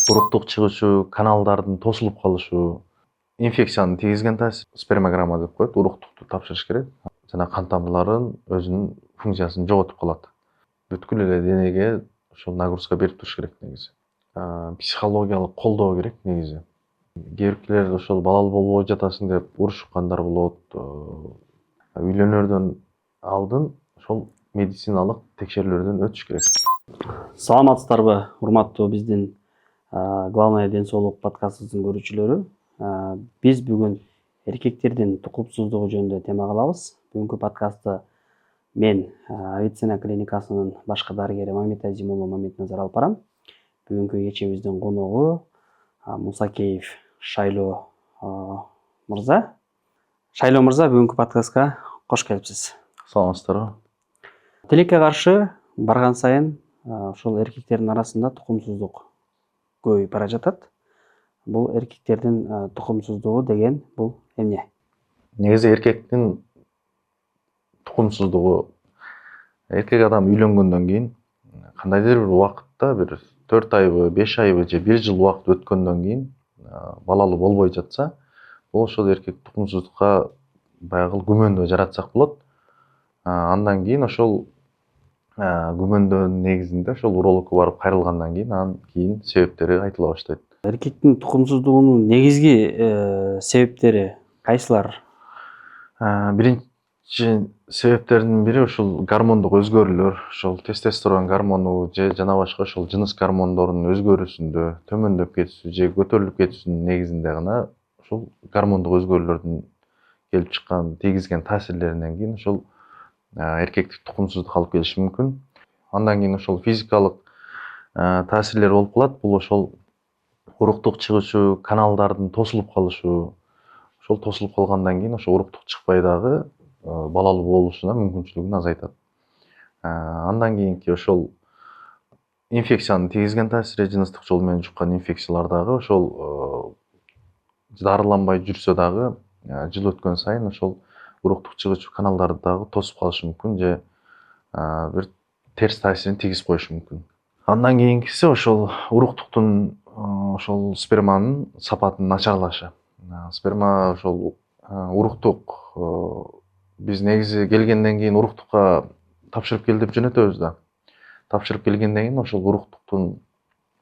уруктук чыгышуу, каналдардын тосулуп калышуу, инфекцияны тийгизген таасир спермограмма деп коет. Уруктукту тапшырыш керек. Жана кан тамырларын өзүнүн функциясын жоготуп калат. Бүткүл эле денеге ошол нагрузка берип туруш керек негизи. Психологиялык колдоо керек негизи. Кээ биркилер ошол балалуу болбой жатасың деп урушкандар болот. Үйлөнөрдөн алдын ошол медициналык текшерүүлөрдөн өтүш керек. Саламатсыздарбы, урматтуу биздин главное ден соолук подкастыбыздын көрүүчүлөрү. Биз бүгүн эркектердин тукумсуздугу жөнүндө тема кылабыз. Бүгүнкү подкастты мен Авиценна клиникасынын башкы дарыгери Мамит Азимулу Мамитназар алып барам. Бүгүнкү кечебиздин коногу Мусакеев Шайлоо мырза. Шайлоо мырза, бүгүнкү подкастка кош келипсиз. Саламатсыздарбы. Тилекке каршы барган сайын ошол эркектердин арасында тукумсуздук көбөйүп бара жатат. Бул эркектердин тукумсуздугу деген бул эмне? Негизи эркектин тукумсуздугу эркек адам үйлөнгөндөн кийин кандайдыр бир убакытта бир 4 айбы, 5 айбы же 1 жыл убакыт өткөндөн кийин балалуу болбой жатса, бул ошол эркек тукумсуздукка баягы күмөндөө жаратсак болот. Андан кийин ошол күмөндөөнүн негизинде ошол урологко барып кайрылгандан кийин анан кийин себептери айтыла баштайт. Эркектин тукумсуздугунун негизги себептери кайсылар? Биринчи себептердин бири ушул гормондук өзгөрүүлөр, ошол тестостерон гормону же жана башка ошол жыныс гормондорунун өзгөрүүсүндө төмөндөп кетүүсү же көтөрүлүп кетүүсүнүн негизинде гана ушул гормондук өзгөрүүлөрдүн келип чыккан тийгизген таасирлеринен кийин ошол эркектик тукумсуздук алып келиши мүмкүн. Андан кийин ошол физикалык таасирлер болуп калат. Бул ошол уруктук чыгышуу, каналдардын тосулуп калышуу, ошол тосулуп калгандан кийин ошол уруктук чыкпай дагы балалуу болушуна мүмкүнчүлүгүн азайтат. Андан кийинки ошол инфекцияны тийгизген таасири, жыныстык жол менен жуккан инфекциялар дагы ошол дарыланбай жүрсө дагы жыл өткөн сайын ошол уруктук чыгышуу каналдарды дагы тосуп калышы мүмкүн же бир терс таасирин тийгизип коюшу мүмкүн. Андан кийинкиси ошол уруктуктун ошол сперманын сапатынын начарлашы. Сперма ошол уруктук биз негизи келгенден кийин уруктукка тапшырып кел деп жөнөтөбүз да. Тапшырып келгенден кийин ошол уруктуктун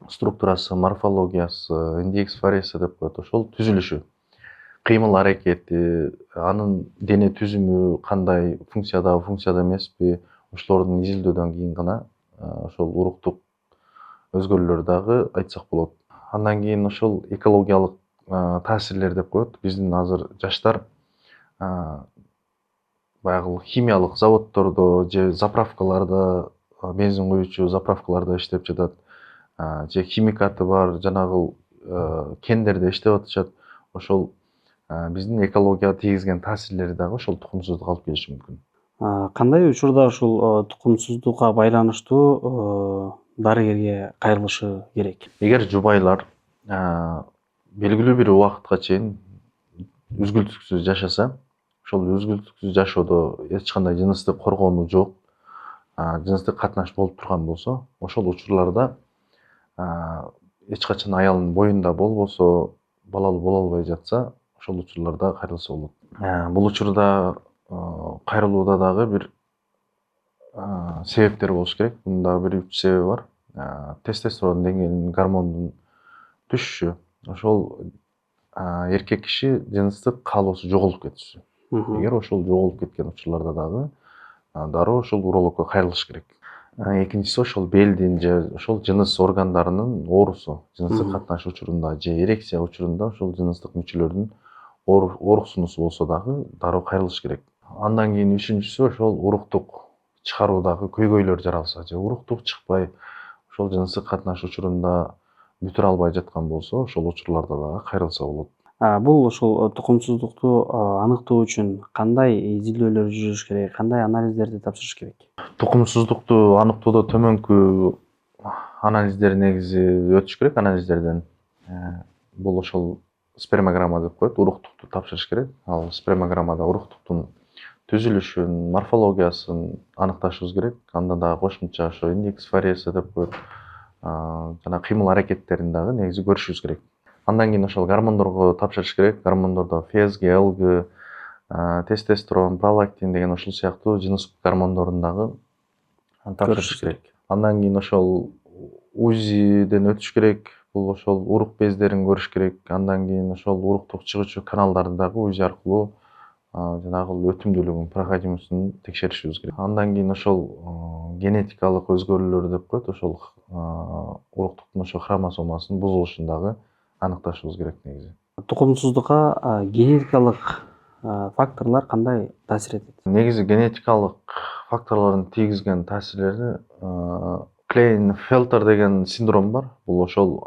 структурасы, морфологиясы, индекс фареса деп коет, ошол түзүлүшү, кыймыл аракети, анын дене түзүмү кандай, функциядабы, функцияда эмеспи, ошолордун изилдөөдөн кийин гана ошол уруктук өзгөрүүлөр дагы айтсак болот. Андан кийин ошол экологиялык таасирлер деп коет. Биздин азыр жаштар баягы химиялык заводдордо же заправкаларда, бензин куюучу заправкаларда иштеп жатат, же химикаты бар жанагы кендерде иштеп атышат. Ошол биздин экологияга тийгизген таасирлери дагы ошол тукумсуздук алып келиши мүмкүн. Кандай учурда ушул тукумсуздукка байланыштуу дарыгерге кайрылышы керек? Эгер жубайлар белгилүү бир убакытка чейин үзгүлтүксүз жашаса, ошол үзгүлтүксүз жашоодо эч кандай жыныстык коргонуу жок, жыныстык катнаш болуп турган болсо, ошол учурларда эч качан аялынын боюнда болбосо, балалуу боло албай жатса, ошол учурларда кайрылса болот. Бул учурда кайрылууда дагы бир себептер болуш керек. Мунун дагы бир 3 себеби бар. Тестостерон деңгээлинин гормондун түшүшү, ошол эркек киши жыныстык каалоосу жоголуп кетиши. Эгер ошол жоголуп кеткен учурларда дагы дароо ошол урологко кайрылыш керек. Экинчиси ошол белдин же ошол жыныс органдарынын оорусу, жыныстык катнаш учурунда же эрекция учурунда ошол жыныстык мүчөлөрдүн ооруксунуусу болсо дагы дароо кайрылыш керек. Андан кийин үчүнчүсү ошол уруктук чыгаруудагы көйгөйлөр жаралса же уруктук чыкпай ошол жыныстык катнаш учурунда бүтүрө албай жаткан болсо, ошол учурларда дагы кайрылса болот. Бул ошол тукумсуздукту аныктоо үчүн кандай изилдөөлөр жүргүзүш керек, кандай анализдерди тапшырыш керек? Тукумсуздукту аныктоодо төмөнкү анализдер негизи өтүш керек, анализдерден. Бул ошол спермограмма деп коет, уруктукту тапшырыш керек. Ал спермограммада уруктуктун түзүлүшүн, морфологиясын аныкташыбыз керек. Анда дагы кошумча ошо индекс фареса деп коет. жана кыймыл аракеттерин дагы негизи көрүшүбүз керек. Андан кийин ошол гормондорго тапшырыш керек. Гормондордо ФСГ, ЛГ, тестостерон, пролактин деген ушул сыяктуу жыныс гормондорун дагы тапшырыш керек. Андан кийин ошол УЗИден өтүш керек. Бул ошол урук бездерин көрүш керек. Андан кийин ошол уруктук чыгуучу каналдарды дагы УЗИ аркылуу жанагы өтүмдүүлүгүн, проходимосун текшеришибиз керек. Андан кийин ошол генетикалык өзгөрүүлөр деп коет, ошол уруктуктун ошол хромосомасынын бузулушун дагы аныкташыбыз керек негизи. Тукумсуздукка генетикалык факторлор кандай таасир этет? Негизи генетикалык факторлордун тийгизген таасирлери Клейнфелтер деген синдром бар. Бул ошол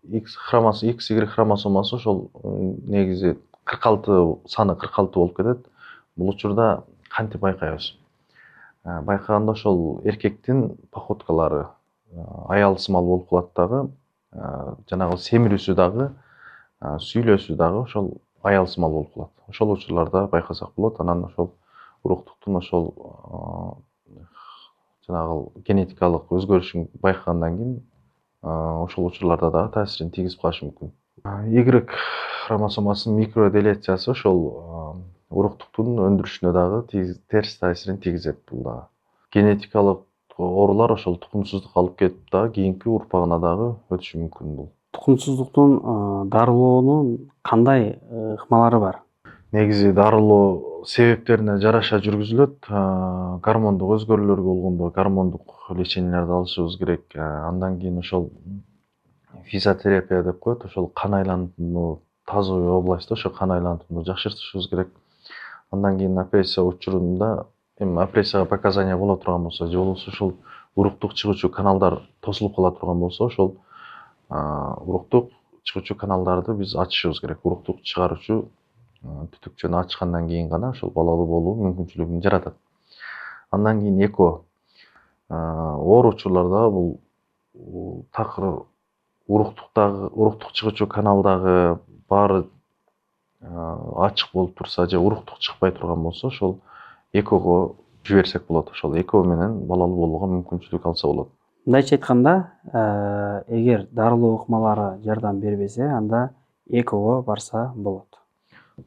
X хромосомасы ошол негизи 46 саны 46 болуп кетет. Бул учурда кантип байкайбыз? Байкаганда ошол эркектин походкалары аялсымал болуп калат дагы, жанагы семирүүсү дагы, сүйлөөсү дагы ошол аялсымал болуп калат. Ошол учурларда байкасак болот. Анан ошол уруктуктун ошол жанагы генетикалык өзгөрүшүн байкагандан кийин ошол учурларда дагы таасирин тийгизип калышы мүмкүн. Y хромосомасынын микроделециясы ошол уруктуктун өндүрүшүнө дагы терс таасирин тийгизет бул дагы. Генетикалык оорулар ошол тукумсуздукка алып келип дагы кийинки урпагына дагы өтүшү мүмкүн бул. Тукумсуздуктун дарылоонун кандай ыкмалары бар? Негизи дарылоо себептерине жараша жүргүзүлөт. Гормондук өзгөрүүлөр болгондо гормондук леченияларды алышыбыз керек. Андан кийин ошол физиотерапия деп коет, ошол кан айланууну тазы областта ошо кан айланууну жакшыртышыбыз керек. Андан кийин операция учурунда операцияга показания боло турган болсо, же болбосо ошол уруктук чыгуучу каналдар тосулуп кала турган болсо, ошол уруктук чыгуучу каналдарды биз ачышыбыз керек. Уруктук чыгаруучу түтүкчөнү ачкандан кийин гана ошол балалуу болуу мүмкүнчүлүгүн жаратат. Андан кийин эко. Оор учурларда бул такыр уруктук чыгуучу каналдагы баары ачык болуп турса, же уруктук чыкпай турган болсо, ошол экого жиберсек болот. Ошол эко менен балалуу болууга мүмкүнчүлүк алса болот. Мындайча айтканда, эгер дарылоо ыкмалары жардам бербесе, анда экого барса болот.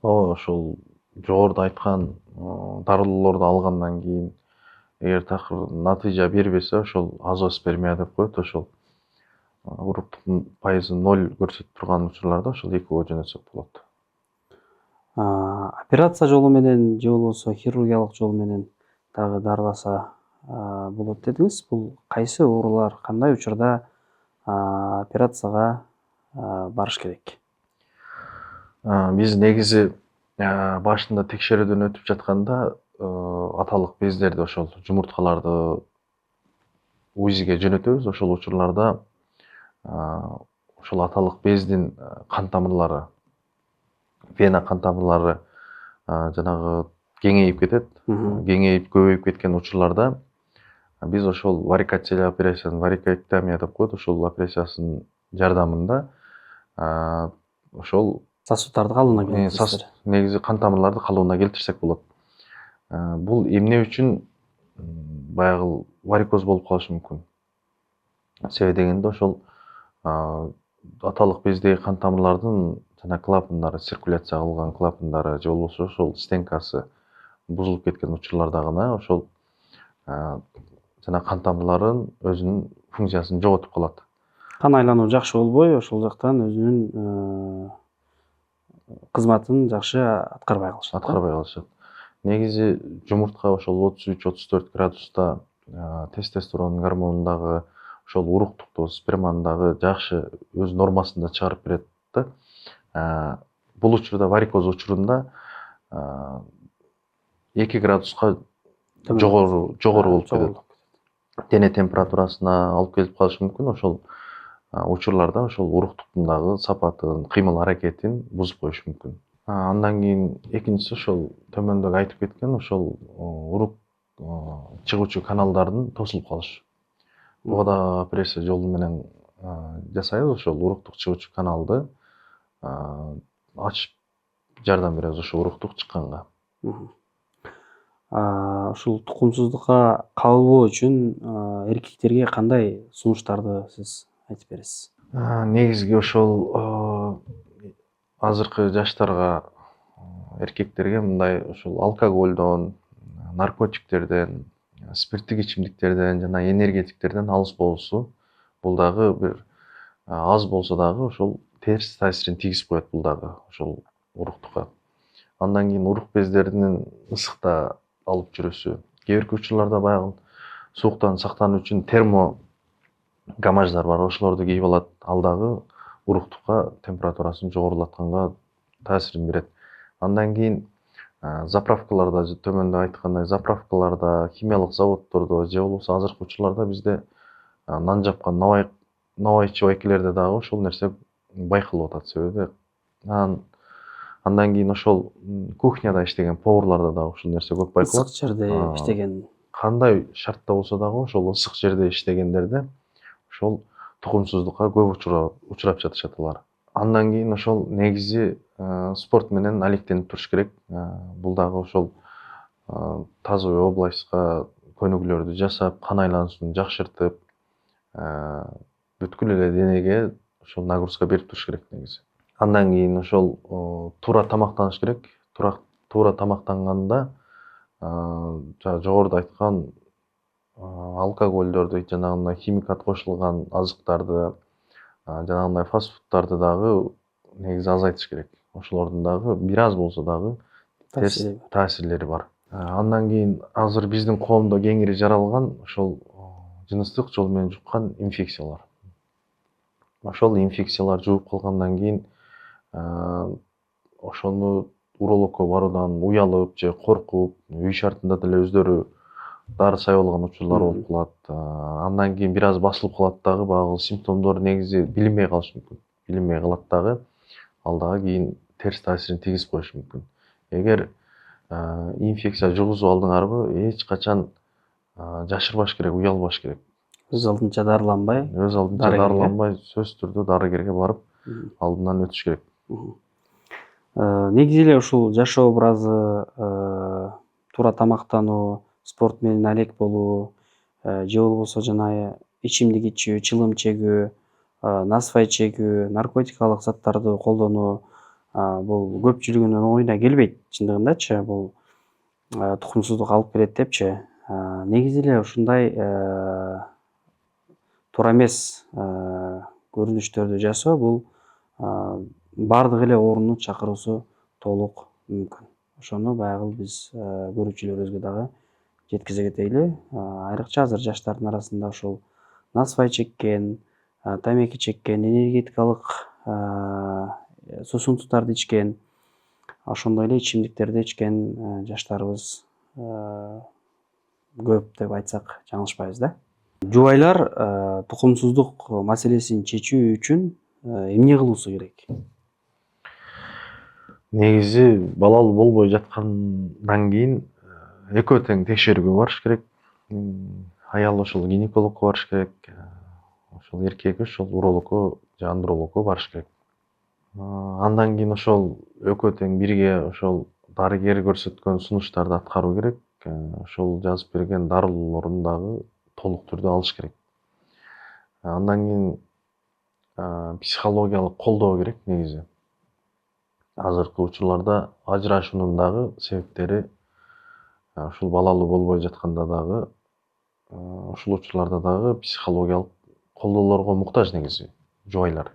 Ооба, ошол жогоруда айткан дарылоолорду алгандан кийин эгер такыр натыйжа бербесе, ошол азоспермия деп коет, ошол уруктуктун пайызы 0 көрсөтүп турган учурларда ошол экого жөнөтсөк болот. Операция жолу менен же болбосо хирургиялык жол менен дагы дарыласа болот дедиңиз. Бул кайсы оорулар, кандай учурда операцияга барыш керек? Биз негизи башында текшерүүдөн өтүп жатканда аталык бездерди, ошол жумурткаларды УЗИге жөнөтөбүз. Ошол учурларда ошол аталык бездин кан тамырлары, вена кан тамырлары жанагы кеңейип кетет. Кеңейип көбөйүп кеткен учурларда биз ошол варикоцелия операциясын, варикоэктомия деп коет, ошол операциясынын жардамында ошол сосудтарды калыбына келтиресиздер. Негизи кан тамырларды калыбына келтирсек болот. Бул эмне үчүн баягы варикоз болуп калышы мүмкүн? Себеби дегенде ошол аталык бездеги кан тамырлардын жана клапандары, циркуляция кылган клапандары же болбосо ошол стенкасы бузулуп кеткен учурларда гана ошол жана кан тамырларын өзүнүн функциясын жоготуп калат. Кан айлануу жакшы болбой, ошол жактан өзүнүн кызматын жакшы аткарбай калышат. Негизи жумуртка ошол 33-34 градуста тестостерон гормонундагы ошол уруктукту, сперманы дагы жакшы өз нормасында чыгарып берет да. Бул учурда варикоз учурунда 2 градуска жогору болуп кетет. Дене температурасына алып келип калышы мүмкүн. Ошол учурларда ошол уруктуктун дагы сапатын, кыймыл аракетин бузуп коюшу мүмкүн. Андан кийин экинчиси ошол төмөндөгү айтып кеткен ошол урук чыгуучу каналдардын тосулуп калышы. Буга да операция жолу менен жасайбыз, ошол уруктук чыгуучу каналды ачып жардам беребиз ошо уруктук чыкканга. Ушул тукумсуздукка кабылбоо үчүн эркектерге кандай сунуштарды сиз айтып бересиз? Негизги ошол азыркы жаштарга, эркектерге мындай ушул алкоголдон, наркотиктерден, спирттик ичимдиктерден жана энергетиктерден алыс болуусу. Бул дагы бир аз болсо дагы ошол терс таасирин тийгизип коет бул дагы ошол уруктукка. Андан кийин урук бездеринин ысыкта алып жүрүүсү. Кээ бирки учурларда баягы сууктан сактануу үчүн гамаждар бар, ошолорду кийип алат. Ал дагы уруктукка температурасын жогорулатканга таасирин берет. Андан кийин заправкаларда, төмөндө айткандай заправкаларда, химиялык заводдордо же болбосо азыркы учурларда бизде нан жапкан набайчы байкелерде дагы ошол нерсе байкалып атат. Себеби андан кийин ошол кухняда иштеген поварларда дагы ушул нерсе көп байкалат. Ысык жерде иштеген. Кандай шартта болсо дагы ошол ысык жерде иштегендерде ошол тукумсуздукка көп учурап жатышат алар. Андан кийин ошол негизи спорт менен алектенип туруш керек. Бул дагы ошол тазовый областька көнүгүүлөрдү жасап, кан айлануусун жакшыртып, бүткүл эле денеге ошол нагрузка берип туруш керек негизи. Андан кийин ошол туура тамактаныш керек. Туура тамактанганда жогоруда айткан алкоголдорду, жанагындай химикат кошулган азыктарды, жанагындай фастфудтарды дагы негизи азайтыш керек. Ошолордун дагы бир аз болсо дагы терс таасирлери бар. Андан кийин азыр биздин коомдо кеңири жаралган ошол жыныстык жол менен жуккан инфекциялар. Ошол инфекциялар жугуп калгандан кийин ошону урологко баруудан уялып же коркуп, үй шартында деле өздөрү дары сай болгон учурлар болуп калат. Андан кийин бир аз басылып калат дагы, баягы симптомдор негизи билинбей калышы мүмкүн. Билинбей калат дагы, ал дагы кийин терс таасирин тийгизип коюшу мүмкүн. Эгер инфекция жугузуп алдыңарбы, эч качан жашырбаш керек, уялбаш керек. Өз алдынча дарыланбай, сөзсүз түрдө дарыгерге барып, алдынан өтүш керек. Негизи эле ушул жашоо образы, туура тамактануу, спорт менен алек болуу, же болбосо жанагы ичимдик ичүү, чылым чегүү, насвай чегүү, наркотикалык заттарды колдонуу, бул көпчүлүгүнүн оюна келбейт чындыгындачы. Бул тукумсуздук алып келет депчи. Негизи эле ушундай туура эмес көрүнүштөрдү жасоо бул бардык эле оорууну чакыруусу толук мүмкүн. Ошону баягы биз көрүүчүлөрүбүзгө дагы жеткизе кетели. Айрыкча азыр жаштардын арасында ушул насвай чеккен, тамеки чеккен, энергетикалык суусундуктарды ичкен, ошондой эле ичимдиктерди ичкен жаштарыбыз көп деп айтсак жаңылышпайбыз да. Жубайлар тукумсуздук маселесин чечүү үчүн эмне кылуусу керек? Негизи балалуу болбой жаткандан кийин экөө тең текшерүүгө барыш керек. Аял ошол гинекологко барыш керек. Ошол эркек ошол урологко же андрологко барыш керек. Андан кийин ошол экөө тең бирге ошол дарыгер көрсөткөн сунуштарды аткаруу керек. Ошол жазып берген дарылоорун дагы толук түрдө алыш керек. Андан кийин психологиялык колдоо керек негизи. Азыркы учурларда ажырашуунун дагы себептери ушул балалуу болбой жатканда дагы, ушул учурларда дагы психологиялык колдоолорго муктаж негизи жубайлар.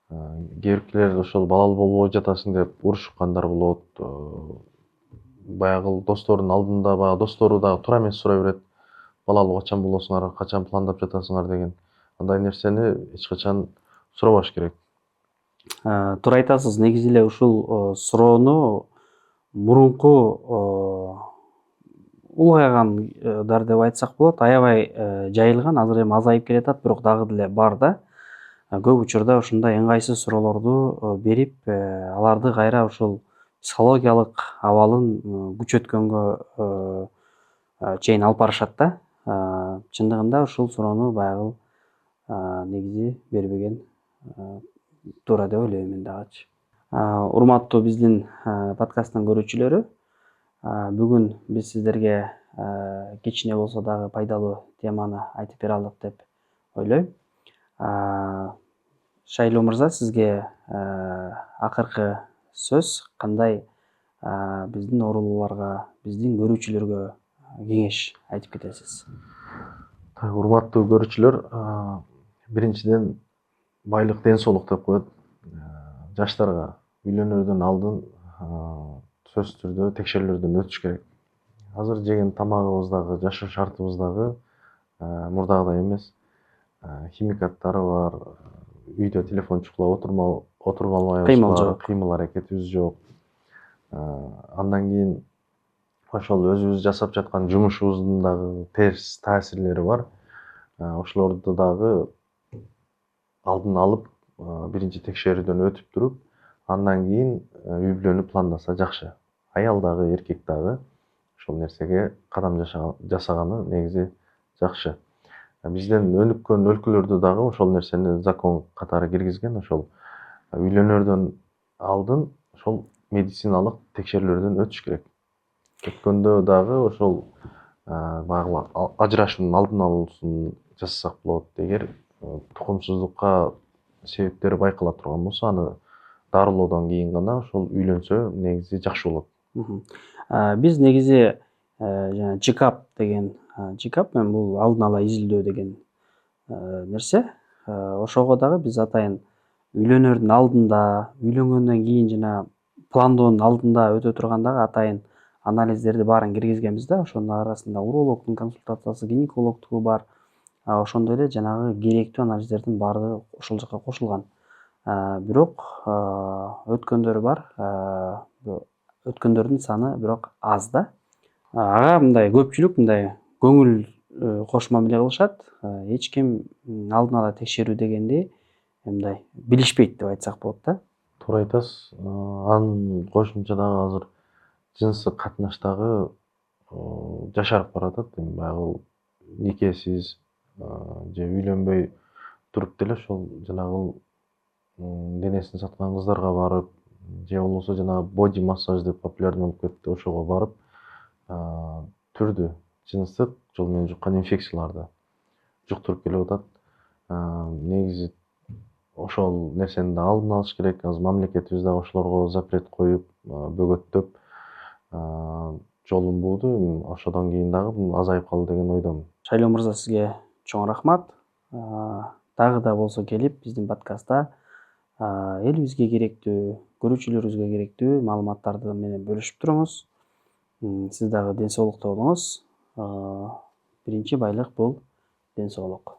Кээ биркилер ошол балалуу болбой жатасың деп урушкандар болот. Баягы досторунун алдында баягы достору дагы туура эмес сурай берет. Балалуу качан болосуңар, качан пландап жатасыңар деген. Андай нерсени эч качан сурабаш керек. Туура айтасыз. Негизи эле ушул суроону мурунку улгайгандар деп айтсак болот, аябай жайылган, азыр эми азайып келатат, бирок дагы деле бар да. Көп учурда ушундай ыңгайсыз суроолорду берип, аларды кайра ушул психологиялык абалын күчөткөнгө чейин алып барышат да. Чындыгында ушул суроону баягы негизи бербеген туура деп ойлойм мен дагычы. Урматтуу биздин подкасттын көрүүчүлөрү, Бүгүн биз сиздерге кичине болсо дагы пайдалуу теманы айтып бере алдык деп ойлойм. Шайлоо мырза, сизге акыркы сөз кандай биздин уруулууларга, биздин көрүүчүлөргө кеңеш айтып кетесиз? Урматтуу көрүүчүлөр, биринчиден байлык ден соолук деп коет. Жаштарга үйлөнүүдөн алдын сөзсүз түрдө текшерүүлөрдөн өтүш керек. Азыр жеген тамагыбыз дагы, жашоо шартыбыз дагы мурдагыдай эмес. Химикаттары бар, үйдө телефон чукулап отуруп албайбыз, Кыймыл жок. кыймыл аракетибиз жок. Андан кийин ошол өзүбүз жасап жаткан жумушубуздун дагы терс таасирлери бар. Ошолорду дагы алдын алып, биринчи текшерүүдөн өтүп туруп, андан кийин үй бүлөнү пландаса жакшы. Аял дагы, эркек дагы ошол нерсеге кадам жасаганы негизи жакшы. Бизден өнүккөн өлкөлөрдө дагы ошол нерсени закон катары киргизген. Ошол үйлөнөрдөн алдын ошол медициналык текшерүүлөрдөн өтүш керек. Өткөндө дагы ошол баягы ажырашуунун алдын алуусун жасасак болот. Эгер тукумсуздукка себептери байкала турган болсо, аны дарылоодон кийин гана ошол үйлөнсө негизи жакшы болот. Биз негизи жана ЖКАП деген, ЖКАП менен бул алдын ала изилдөө деген нерсе. Ошого дагы биз атайын үйлөнөрдүн алдында, үйлөнгөндөн кийин жана пландоонун алдында өтө турган дагы атайын анализдерди баарын киргизгенбиз да. Ошонун арасында урологдун консультациясы, гинекологдугу бар. Ошондой эле жанагы керектүү анализдердин баардыгы ошол жака кошулган. Бирок өткөндөрү бар. Өткөндөрдүн саны бирок аз да. Ага мындай көпчүлүк мындай көңүл кош мамиле кылышат. Эч ким алдын ала текшерүү дегенди мындай билишпейт деп айтсак болот да. Туура айтасыз. Анын кошумча дагы азыр жыныстык катнаш дагы жашарып баратат. Баягы никесиз же үйлөнбөй туруп деле ошол жанагы денесин саткан кыздарга барып, же болбосо жанагы боди массаж деп популярный болуп кетти, ошого барып түрдүү жыныстык жол менен жуккан инфекцияларды жуктуруп келип атат. Негизи ошол нерсени да алдын алыш керек. Азыр мамлекетибиз дагы ошолорго запрет коюп, бөгөттөп жолун бууду. Ошодон кийин дагы азайып калды деген ойдомун. Шайлоо мырза, сизге чоң рахмат. Дагы да болсо келип биздин подкастта элибизге керектүү, көрүүчүлөрүбүзгө керектүү маалыматтарды менен бөлүшүп туруңуз. Сиз дагы ден соолукта болуңуз. Биринчи байлык бул ден соолук.